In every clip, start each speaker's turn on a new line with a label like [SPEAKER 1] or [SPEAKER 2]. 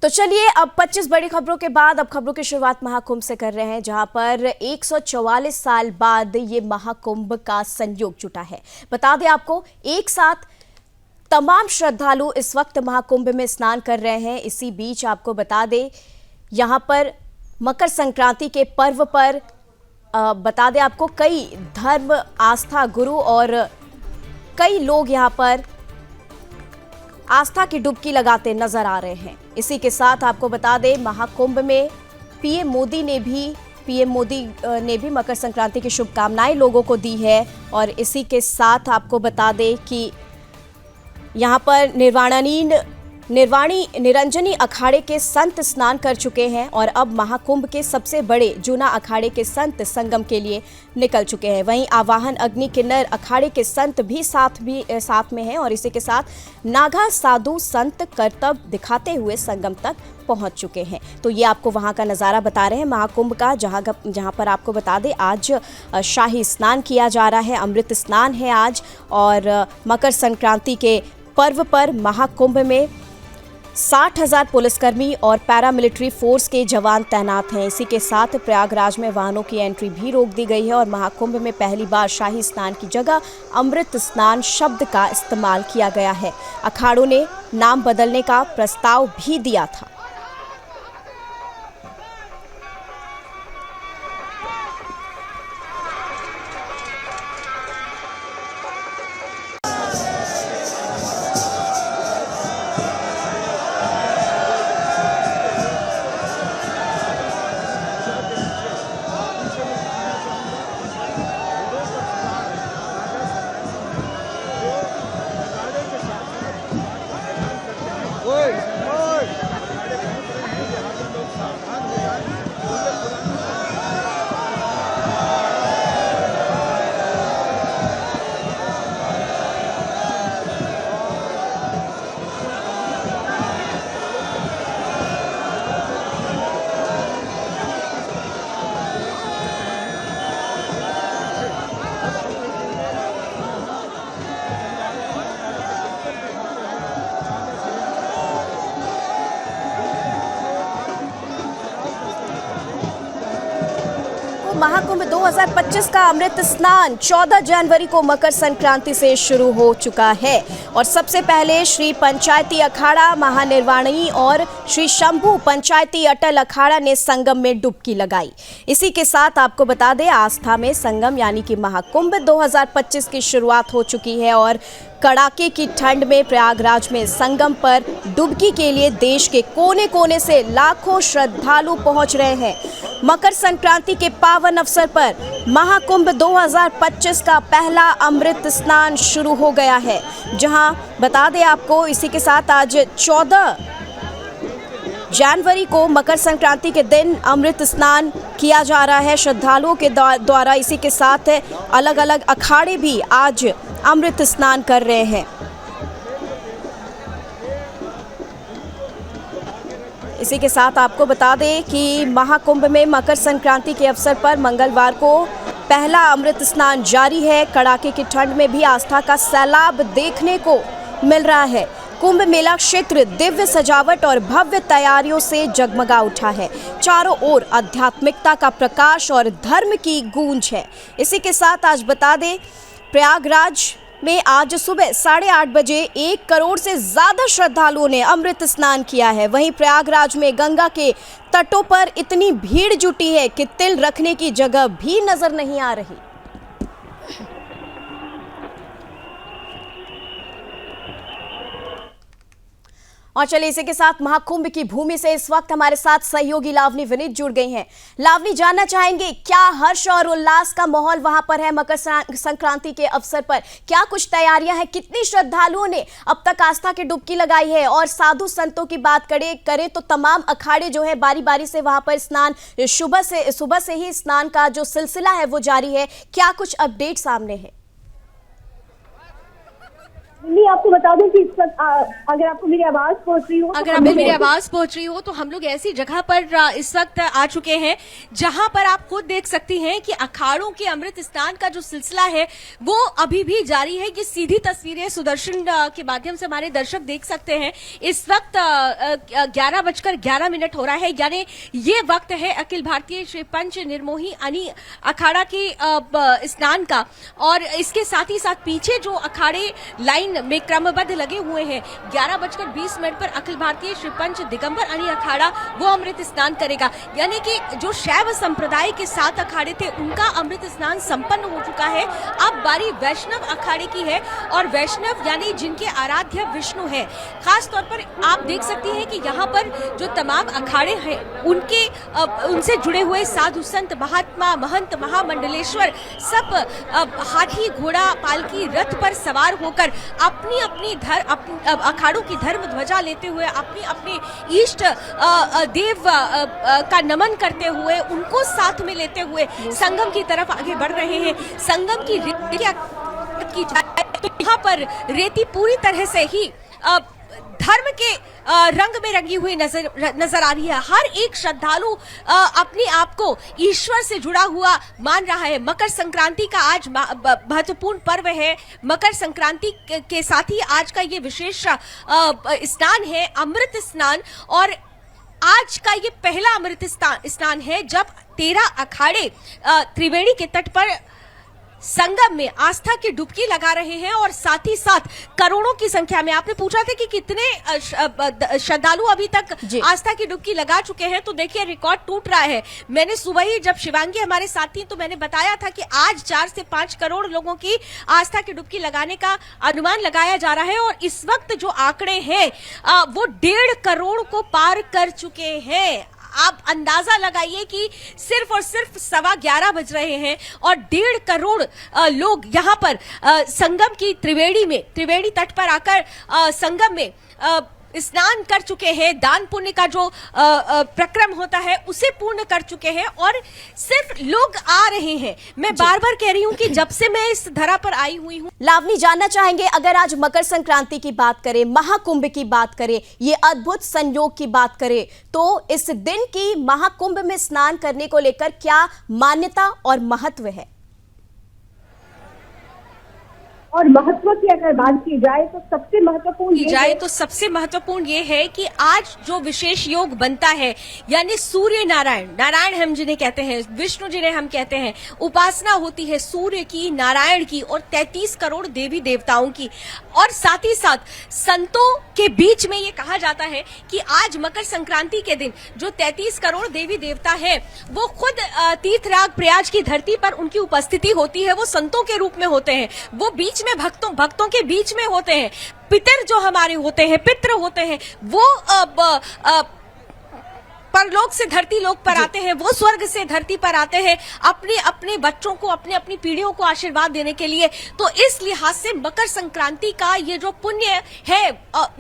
[SPEAKER 1] तो चलिए अब 25 बड़ी खबरों के बाद अब खबरों की शुरुआत महाकुंभ से कर रहे हैं, जहां पर 144 साल बाद ये महाकुंभ का संयोग जुटा है। बता दें आपको, एक साथ तमाम श्रद्धालु इस वक्त महाकुंभ में स्नान कर रहे हैं। इसी बीच आपको बता दें, यहां पर मकर संक्रांति के पर्व पर बता दें आपको, कई धर्म आस्था गुरु और कई लोग यहां पर आस्था की डुबकी लगाते नजर आ रहे हैं। इसी के साथ आपको बता दें, महाकुंभ में पीएम मोदी ने भी मकर संक्रांति की शुभकामनाएं लोगों को दी है। और इसी के साथ आपको बता दें कि यहां पर निरंजनी अखाड़े के संत स्नान कर चुके हैं और अब महाकुंभ के सबसे बड़े जूना अखाड़े के संत संगम के लिए निकल चुके हैं। वहीं आवाहन अग्नि किन्नर अखाड़े के संत भी साथ में हैं और इसी के साथ नागा साधु संत करतब दिखाते हुए संगम तक पहुंच चुके हैं। तो ये आपको वहां का नज़ारा बता रहे हैं महाकुंभ का, जहां पर आपको बता दें, आज शाही स्नान किया जा रहा है, अमृत स्नान है आज। और मकर संक्रांति के पर्व पर महाकुंभ में 60,000 पुलिसकर्मी और पैरामिलिट्री फोर्स के जवान तैनात हैं। इसी के साथ प्रयागराज में वाहनों की एंट्री भी रोक दी गई है और महाकुंभ में पहली बार शाही स्नान की जगह अमृत स्नान शब्द का इस्तेमाल किया गया है। अखाड़ों ने नाम बदलने का प्रस्ताव भी दिया था। महाकुंभ 2025 का अमृत स्नान 14 जनवरी को मकर संक्रांति से शुरू हो चुका है और सबसे पहले श्री पंचायती अखाड़ा महानिर्वाणी और श्री शंभू पंचायती अटल अखाड़ा ने संगम में डुबकी लगाई। इसी के साथ आपको बता दें, आस्था में संगम यानी कि महाकुंभ 2025 की शुरुआत हो चुकी है और कड़ाके की ठंड में प्रयागराज में संगम पर डुबकी के लिए देश के कोने कोने से लाखों श्रद्धालु पहुंच रहे हैं। मकर संक्रांति के पावन अवसर पर महाकुंभ 2025 का पहला अमृत स्नान शुरू हो गया है, जहां बता दें आपको, इसी के साथ आज 14 जनवरी को मकर संक्रांति के दिन अमृत स्नान किया जा रहा है श्रद्धालुओं के द्वारा। इसी के साथ अलग अलग अखाड़े भी आज अमृत स्नान कर रहे हैं। इसी के साथ आपको बता दें कि महाकुंभ में मकर संक्रांति के अवसर पर मंगलवार को पहला अमृत स्नान जारी है। कड़ाके की ठंड में भी आस्था का सैलाब देखने को मिल रहा है। कुंभ मेला क्षेत्र दिव्य सजावट और भव्य तैयारियों से जगमगा उठा है। चारों ओर आध्यात्मिकता का प्रकाश और धर्म की गूंज है। इसी के साथ आज बता दें, प्रयागराज में आज सुबह 8:30 बजे 1 करोड़ से ज्यादा श्रद्धालुओं ने अमृत स्नान किया है। वहीं प्रयागराज में गंगा के तटों पर इतनी भीड़ जुटी है कि तिल रखने की जगह भी नजर नहीं आ रही। और चलिए इसी के साथ महाकुंभ की भूमि से इस वक्त हमारे साथ सहयोगी लावनी विनीत जुड़ गई हैं। लावनी, जानना चाहेंगे, क्या हर्ष और उल्लास का माहौल वहां पर है मकर संक्रांति के अवसर पर? क्या कुछ तैयारियां हैं? कितनी श्रद्धालुओं ने अब तक आस्था की डुबकी लगाई है? और साधु संतों की बात करें तो तमाम अखाड़े जो है बारी बारी से वहां पर स्नान सुबह से ही स्नान का जो सिलसिला है वो जारी है। क्या कुछ अपडेट सामने है?
[SPEAKER 2] नहीं, आपको बता दूं कि इस वक्त अगर आपको मेरी आवाज पहुंच रही हो,
[SPEAKER 3] अगर आपको मेरी आवाज पहुंच रही हो तो हम लोग ऐसी जगह पर इस वक्त आ चुके हैं जहां पर आप खुद देख सकती हैं कि अखाड़ों के अमृत स्नान का जो सिलसिला है वो अभी भी जारी है। ये सीधी तस्वीरें सुदर्शन के माध्यम से हमारे दर्शक देख सकते हैं। इस वक्त 11:11 हो रहा है, यानी ये वक्त है अखिल भारतीय श्री पंच निर्मोही अनी अखाड़ा के स्नान का। और इसके साथ ही साथ पीछे जो अखाड़े लाइन में क्रमबद्ध लगे हुए हैं, 11:20 पर अखिल भारतीय श्री पंच दिगंबर अनी अखाड़ा वो अमृत स्नान करेगा। यानी कि जो शैव संप्रदाय के 7 अखाड़े थे उनका अमृत स्नान संपन्न हो चुका है। अब बारी वैष्णव अखाड़े की है, और वैष्णव यानी जिनके आराध्य विष्णु है। खास तौर पर आप देख सकती हैं कि यहाँ पर जो तमाम अखाड़े हैं उनके उनसे जुड़े हुए साधु संत महात्मा महंत महामंडलेश्वर सब हाथी घोड़ा पालकी रथ पर सवार होकर अपनी अपनी अखाड़ों की धर्म ध्वजा लेते हुए अपनी अपने इष्ट देव का नमन करते हुए उनको साथ में लेते हुए संगम की तरफ आगे बढ़ रहे हैं। संगम की रेती तो यहाँ पर रेती पूरी तरह से ही धर्म के रंग में रंगी हुई नजर आ रही है। हर एक श्रद्धालु अपने आप को ईश्वर से जुड़ा हुआ मान रहा है। मकर संक्रांति का आज महत्वपूर्ण पर्व है। मकर संक्रांति के साथ ही आज का ये विशेष स्नान है, अमृत स्नान। और आज का ये पहला अमृत स्नान है जब 13 अखाड़े त्रिवेणी के तट पर संगम में आस्था की डुबकी लगा रहे हैं। और साथ ही साथ करोड़ों की संख्या में, आपने पूछा था कि कितने श्रद्धालु अभी तक आस्था की डुबकी लगा चुके हैं, तो देखिए रिकॉर्ड टूट रहा है। मैंने सुबह ही जब शिवांगी हमारे साथ थी तो मैंने बताया था कि आज 4 से 5 करोड़ लोगों की आस्था की डुबकी लगाने का अनुमान लगाया जा रहा है। और इस वक्त जो आंकड़े हैं वो 1.5 करोड़ को पार कर चुके हैं। आप अंदाजा लगाइए कि सिर्फ और सिर्फ 11:15 बज रहे हैं और 1.5 करोड़ लोग यहाँ पर संगम की त्रिवेणी तट पर आकर संगम में स्नान कर चुके हैं। दान पुण्य का जो प्रक्रम होता है उसे पूर्ण कर चुके हैं और सिर्फ लोग आ रहे हैं। मैं बार बार कह रही हूं कि जब से मैं इस धरा पर आई हुई हूं।
[SPEAKER 1] लावनी, जानना चाहेंगे, अगर आज मकर संक्रांति की बात करें, महाकुंभ की बात करें, ये अद्भुत संयोग की बात करें, तो इस दिन की महाकुंभ में स्नान करने को लेकर क्या मान्यता और महत्व है?
[SPEAKER 2] और महत्व की अगर बात की जाए तो सबसे
[SPEAKER 3] महत्वपूर्ण ये है कि आज जो विशेष योग बनता है, यानी सूर्य नारायण हम जिन्हें कहते हैं, विष्णु जिन्हें हम कहते हैं, उपासना होती है सूर्य की, नारायण की और 33 करोड़ देवी देवताओं की। और साथ ही साथ संतों के बीच में ये कहा जाता है कि आज मकर संक्रांति के दिन जो 33 करोड़ देवी देवता है वो खुद तीर्थराज प्रयाग की धरती पर उनकी उपस्थिति होती है। वो संतों के रूप में होते हैं, वो बीच में भक्तों के बीच में होते हैं। पितर जो हमारे होते हैं, पितृ होते हैं, वो परलोक से धरती लोक पर आते हैं, वो स्वर्ग से धरती पर आते हैं अपने बच्चों को, अपनी पीढ़ियों को आशीर्वाद देने के लिए। तो इस लिहाज से मकर संक्रांति का ये जो पुण्य है,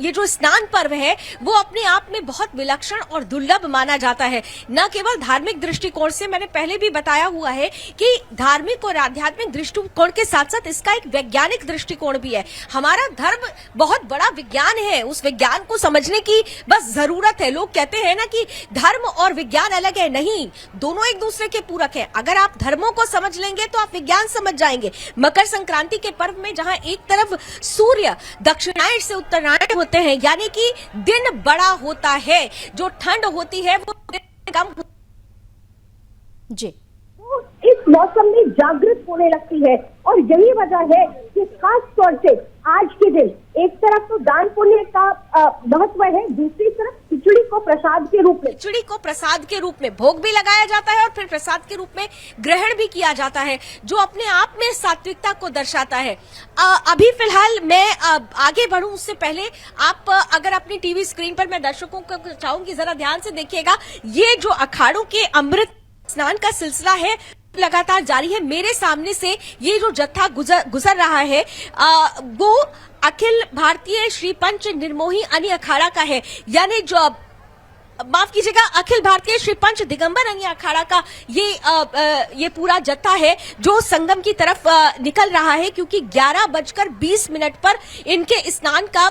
[SPEAKER 3] ये जो स्नान पर्व है, वो अपने आप में बहुत विलक्षण और दुर्लभ माना जाता है। न केवल धार्मिक दृष्टिकोण से, मैंने पहले भी बताया हुआ है कि धार्मिक और आध्यात्मिक दृष्टिकोण के साथ साथ इसका एक वैज्ञानिक दृष्टिकोण भी है। हमारा धर्म बहुत बड़ा विज्ञान है, उस विज्ञान को समझने की बस जरूरत है। लोग कहते हैं ना कि धर्म और विज्ञान अलग है, नहीं, दोनों एक दूसरे के पूरक हैं। अगर आप धर्मों को समझ लेंगे तो आप विज्ञान समझ जाएंगे। मकर संक्रांति के पर्व में जहां एक तरफ सूर्य दक्षिणायन से उत्तरायण होते हैं, यानी कि दिन बड़ा होता है, जो ठंड होती है वो कम
[SPEAKER 2] जी, तो इस मौसम में जागृत होने लगती है। और यही वजह है कि खास तौर से आज के दिन एक तरफ तो दान पुण्य का महत्व है, दूसरी तरफ खिचड़ी को प्रसाद के रूप में भोग भी लगाया जाता है और फिर प्रसाद के रूप में ग्रहण भी किया जाता है, जो अपने आप में सात्विकता को दर्शाता है। अभी फिलहाल मैं आगे बढ़ूं उससे पहले आप अगर अपनी टीवी स्क्रीन पर, मैं दर्शकों को चाहूंगी जरा ध्यान से देखिएगा, ये जो अखाड़ों के अमृत स्नान का सिलसिला है लगातार जारी है। मेरे सामने से ये जो जत्था गुजर रहा है वो अखिल भारतीय श्री पंच निर्मोही अनी अखाड़ा का है, यानी जो
[SPEAKER 3] माफ कीजिएगा, अखिल भारतीय श्री पंच दिगंबर अनी अखाड़ा का ये पूरा जत्था है जो संगम की तरफ निकल रहा है, क्योंकि 11:20 पर इनके स्नान का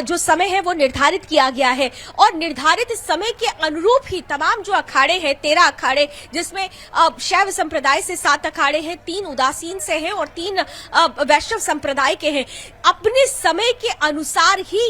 [SPEAKER 3] जो समय है वो निर्धारित किया गया है। और निर्धारित समय के अनुरूप ही तमाम जो अखाड़े हैं, 13 अखाड़े, जिसमें शैव संप्रदाय से 7 अखाड़े हैं, 3 उदासीन से हैं और 3 वैष्णव संप्रदाय के हैं, अपने समय के अनुसार ही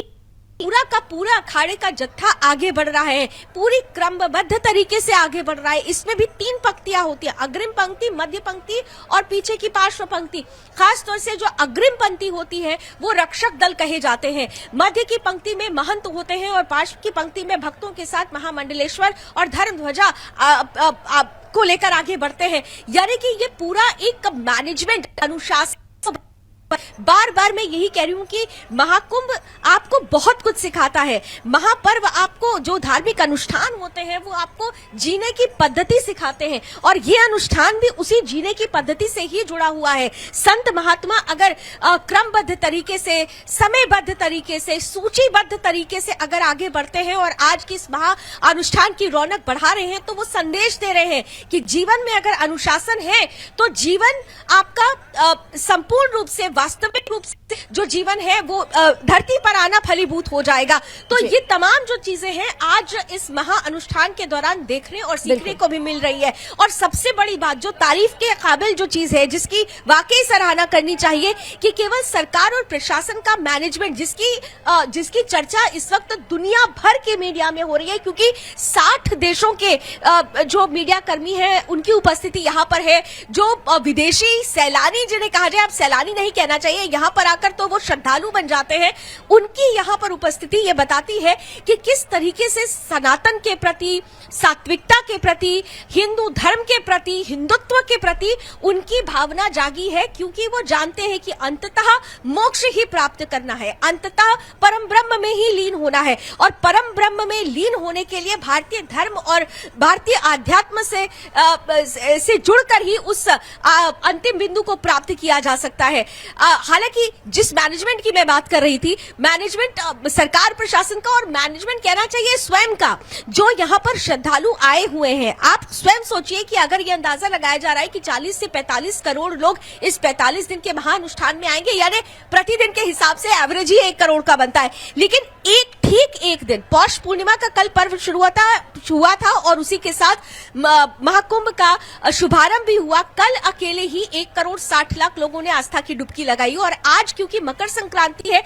[SPEAKER 3] पूरा का पूरा अखाड़े का जत्था आगे बढ़ रहा है, पूरी क्रमबद्ध तरीके से आगे बढ़ रहा है। इसमें भी 3 पंक्तियां होती है, अग्रिम पंक्ति, मध्य पंक्ति और पीछे की पार्श्व पंक्ति। खास तौर से जो अग्रिम पंक्ति होती है वो रक्षक दल कहे जाते हैं, मध्य की पंक्ति में महंत होते हैं और पार्श्व की पंक्ति में भक्तों के साथ महामंडलेश्वर और धर्म ध्वजा को लेकर आगे बढ़ते हैं। यानी कि ये पूरा एक मैनेजमेंट, अनुशासन। बार बार मैं यही कह रही हूं कि महाकुंभ आपको बहुत कुछ सिखाता है। महापर्व आपको, जो धार्मिक अनुष्ठान होते हैं वो आपको जीने की पद्धति सिखाते हैं, और ये अनुष्ठान भी उसी जीने की पद्धति से ही जुड़ा हुआ है। संत महात्मा अगर क्रमबद्ध तरीके से, समयबद्ध तरीके से, सूचीबद्ध तरीके से अगर आगे बढ़ते हैं और आज की इस महा अनुष्ठान की रौनक बढ़ा रहे हैं, तो वो संदेश दे रहे हैं कि जीवन में अगर अनुशासन है तो जीवन आपका संपूर्ण रूप से, वास्तविक रूप से जो जीवन है वो धरती पर आना फलीभूत हो जाएगा। तो ये तमाम जो चीजें हैं आज इस महा अनुष्ठान के दौरान देखने और सीखने को भी मिल रही है। और सबसे बड़ी बात, जो तारीफ के काबिल जो चीज है, जिसकी वाकई सराहना करनी चाहिए, कि केवल सरकार और प्रशासन का मैनेजमेंट, जिसकी चर्चा इस वक्त दुनिया भर के मीडिया में हो रही है, क्योंकि 60 देशों के जो मीडिया कर्मी है उनकी उपस्थिति यहाँ पर है। जो विदेशी सैलानी, जिन्हें कहा जाए, अब सैलानी नहीं कहना चाहिए, यहाँ पर आकर तो वो श्रद्धालु बन जाते हैं, उनकी यहाँ पर उपस्थिति ये बताती है कि किस तरीके से सनातन के प्रति, सात्विकता के प्रति, हिंदू धर्म के प्रति, हिंदुत्व के प्रति उनकी भावना जागी है, क्योंकि वो जानते हैं कि अंततः मोक्ष ही प्राप्त करना है, अंततः परम ब्रह्म में ही लीन होना है। और परम ब्रह्म में लीन होने के लिए भारतीय धर्म और भारतीय आध्यात्म से जुड़कर ही उस अंतिम बिंदु को प्राप्त किया जा सकता है। हालांकि जिस मैनेजमेंट की मैं बात कर रही थी, मैनेजमेंट सरकार प्रशासन का, और मैनेजमेंट कहना चाहिए स्वयं का, जो यहाँ पर श्रद्धालु आए हुए हैं। आप स्वयं सोचिए कि अगर ये अंदाजा लगाया जा रहा है कि 40 से 45 करोड़ लोग इस 45 दिन के महाअनुष्ठान में आएंगे, यानी प्रतिदिन के हिसाब से एवरेज ही 1 करोड़ का बनता है। लेकिन ठीक एक दिन, पौष पूर्णिमा का कल पर्व शुरू हुआ था और उसी के साथ महाकुंभ का शुभारंभ भी हुआ। कल अकेले ही 1,60,00,000 लोगों ने आस्था की डुबकी लगाई, और आज क्योंकि मकर संक्रांति है,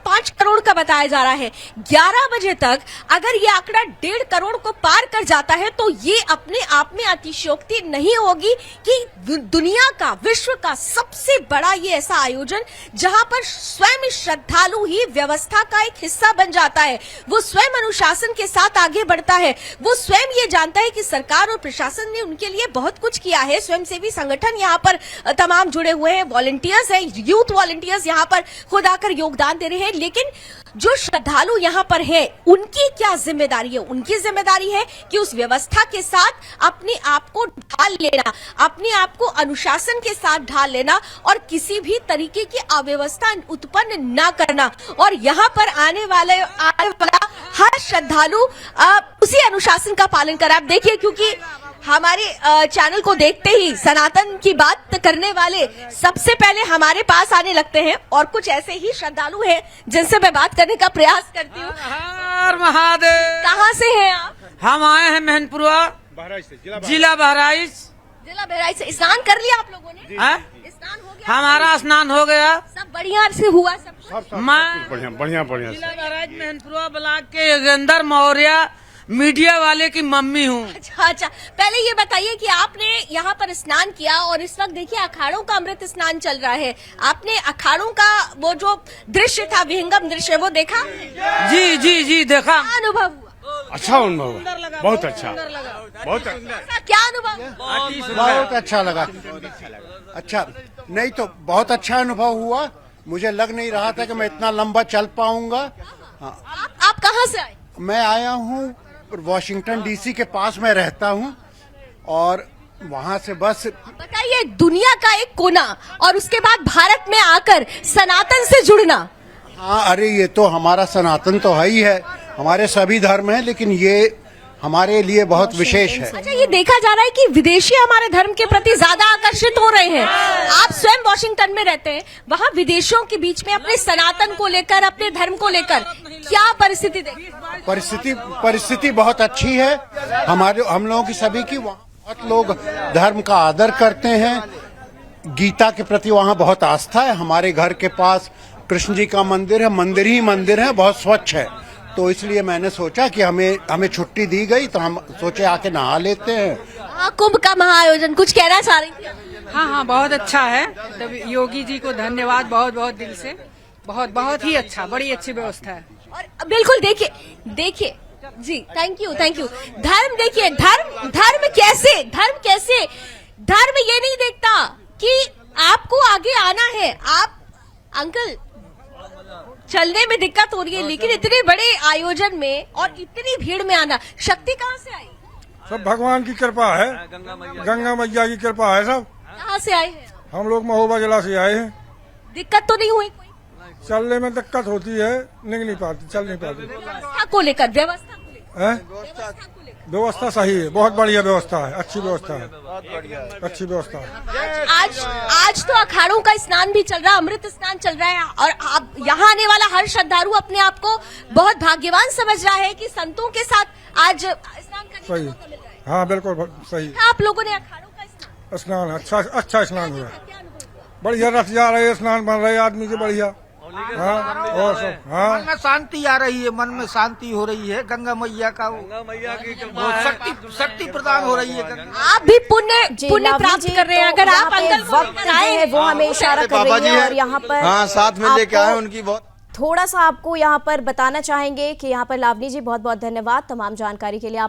[SPEAKER 3] 5 करोड़ का बताया जा रहा है। 11 बजे तक अगर ये आंकड़ा 1.5 करोड़ को पार कर जाता है, तो ये अपने आप में अतिशयोक्ति नहीं होगी कि दुनिया का, विश्व का सबसे बड़ा ये ऐसा आयोजन, जहां पर स्वयं श्रद्धालु ही व्यवस्था का एक हिस्सा बन जाता है। वो स्वयं अनुशासन के साथ आगे बढ़ता है, वो स्वयं ये जानता है कि सरकार और प्रशासन ने उनके लिए बहुत कुछ किया है। स्वयंसेवी संगठन यहाँ पर तमाम जुड़े हुए हैं, वॉलंटियर्स हैं, यूथ वॉलंटियर्स यहाँ पर खुद आकर योगदान दे रहे हैं। लेकिन जो श्रद्धालु यहाँ पर है, उनकी क्या जिम्मेदारी है? उनकी जिम्मेदारी है कि उस व्यवस्था के साथ अपने आप को ढाल लेना, अपने आप को अनुशासन के साथ ढाल लेना, और किसी भी तरीके की अव्यवस्था उत्पन्न न करना। और यहाँ पर आने वाला हर श्रद्धालु उसी अनुशासन का पालन करे। आप देखिए, क्योंकि हमारे चैनल को देखते ही सनातन की बात करने वाले सबसे पहले हमारे पास आने लगते हैं, और कुछ ऐसे ही श्रद्धालु हैं जिनसे मैं बात करने का प्रयास करती हूँ।
[SPEAKER 4] हर महादेव।
[SPEAKER 3] कहाँ से हैं आप?
[SPEAKER 4] हम आए हैं मेहनपुरा, जिला बहराइच।
[SPEAKER 3] जिला बहराइच से। स्नान कर लिया आप लोगों ने? स्नान हो गया?
[SPEAKER 4] हमारा स्नान हो गया,
[SPEAKER 3] सब बढ़िया से हुआ, सब
[SPEAKER 4] मैं
[SPEAKER 5] बढ़िया
[SPEAKER 4] जिला बहराइच मेहनपुरा ब्लॉक के योगेंद्र मौर्य, मीडिया वाले की मम्मी हूँ।
[SPEAKER 3] अच्छा, पहले ये बताइए कि आपने यहाँ पर स्नान किया, और इस वक्त देखिए अखाड़ों का अमृत स्नान चल रहा है। आपने अखाड़ों का वो जो दृश्य था, विहंगम दृश्य, वो देखा?
[SPEAKER 4] जी देखा।
[SPEAKER 3] क्या अनुभव हुआ?
[SPEAKER 5] अच्छा अनुभव, बहुत अच्छा, बहुत
[SPEAKER 3] क्या अनुभव?
[SPEAKER 6] बहुत अच्छा लगा। अच्छा नहीं तो बहुत अच्छा अनुभव हुआ। मुझे लग नहीं रहा था कि मैं इतना लंबा चल पाऊंगा।
[SPEAKER 3] आप कहाँ से आए?
[SPEAKER 6] मैं आया हूँ वॉशिंगटन डीसी के पास में रहता हूँ, और वहाँ से बस
[SPEAKER 3] बताइए, दुनिया का एक कोना और उसके बाद भारत में आकर सनातन से जुड़ना।
[SPEAKER 6] हाँ, अरे ये तो हमारा सनातन तो है ही है, हमारे सभी धर्म हैं, लेकिन ये हमारे लिए बहुत विशेष है।
[SPEAKER 3] अच्छा, ये देखा जा रहा है कि विदेशी हमारे धर्म के प्रति ज्यादा आकर्षित हो रहे हैं। आप स्वयं वॉशिंगटन में रहते हैं, वहाँ विदेशियों के बीच में अपने सनातन को लेकर, अपने धर्म को लेकर क्या परिस्थिति देखी?
[SPEAKER 6] परिस्थिति बहुत अच्छी है। हम लोगों की सभी की, वहाँ बहुत लोग धर्म का आदर करते हैं। गीता के प्रति वहाँ बहुत आस्था है। हमारे घर के पास कृष्ण जी का मंदिर है, मंदिर ही मंदिर है, बहुत स्वच्छ है। तो इसलिए मैंने सोचा कि हमें छुट्टी दी गई तो हम सोचे आके नहा लेते हैं।
[SPEAKER 3] कुंभ का महाआयोजन, कुछ कहना चाह रही थी?
[SPEAKER 7] हाँ, बहुत अच्छा है। तब योगी जी को धन्यवाद बहुत बहुत दिल से। बहुत ही अच्छा, बड़ी अच्छी व्यवस्था है।
[SPEAKER 3] और बिल्कुल देखिए जी, थैंक यू। धर्म देखिए, धर्म कैसे धर्म ये नहीं देखता कि आपको आगे आना है। आप अंकल, चलने में दिक्कत हो रही है, लेकिन इतने बड़े आयोजन में और इतनी भीड़ में आना, शक्ति कहाँ से आई?
[SPEAKER 8] सब भगवान की कृपा है, गंगा मैया की कृपा है। सब
[SPEAKER 3] कहाँ से आए हैं?
[SPEAKER 8] हम लोग महोबा जिला से आए हैं।
[SPEAKER 3] दिक्कत तो नहीं हुई कोई?
[SPEAKER 8] चलने में दिक्कत होती है, निकल नहीं पाती, चल नहीं पाती।
[SPEAKER 3] व्यवस्था को लेकर
[SPEAKER 8] व्यवस्था सही है, बहुत बढ़िया व्यवस्था है, अच्छी व्यवस्था है, अच्छी व्यवस्था है।
[SPEAKER 3] आज तो अखाड़ों का स्नान भी चल रहा है, अमृत स्नान चल रहा है, और आप यहाँ आने वाला हर श्रद्धालु अपने आप को बहुत भाग्यवान समझ रहा है कि संतों के साथ आज स्नान करने का मौका मिल रहा है।
[SPEAKER 8] हाँ, बिल्कुल सही।
[SPEAKER 3] आप लोगों ने अखाड़ों का
[SPEAKER 8] स्नान अच्छा स्नान हुआ, बढ़िया रथ जा रहे, स्नान बन रहे आदमी के, बढ़िया। हाँ, और सब
[SPEAKER 9] मन में शांति आ रही है, मन में शांति हो रही है। गंगा मैया की शक्ति प्रदान हो रही है।
[SPEAKER 3] आप भी पुण्य प्राप्त कर रहे हैं। अगर आप अंकल
[SPEAKER 1] वक्त है वो हमें इशारा कर रही है, और यहाँ पर
[SPEAKER 10] हाँ, साथ में लेके आए उनकी बहुत
[SPEAKER 1] थोड़ा सा आपको यहाँ पर बताना चाहेंगे कि यहाँ पर लावनी जी बहुत बहुत धन्यवाद तमाम जानकारी के लिए।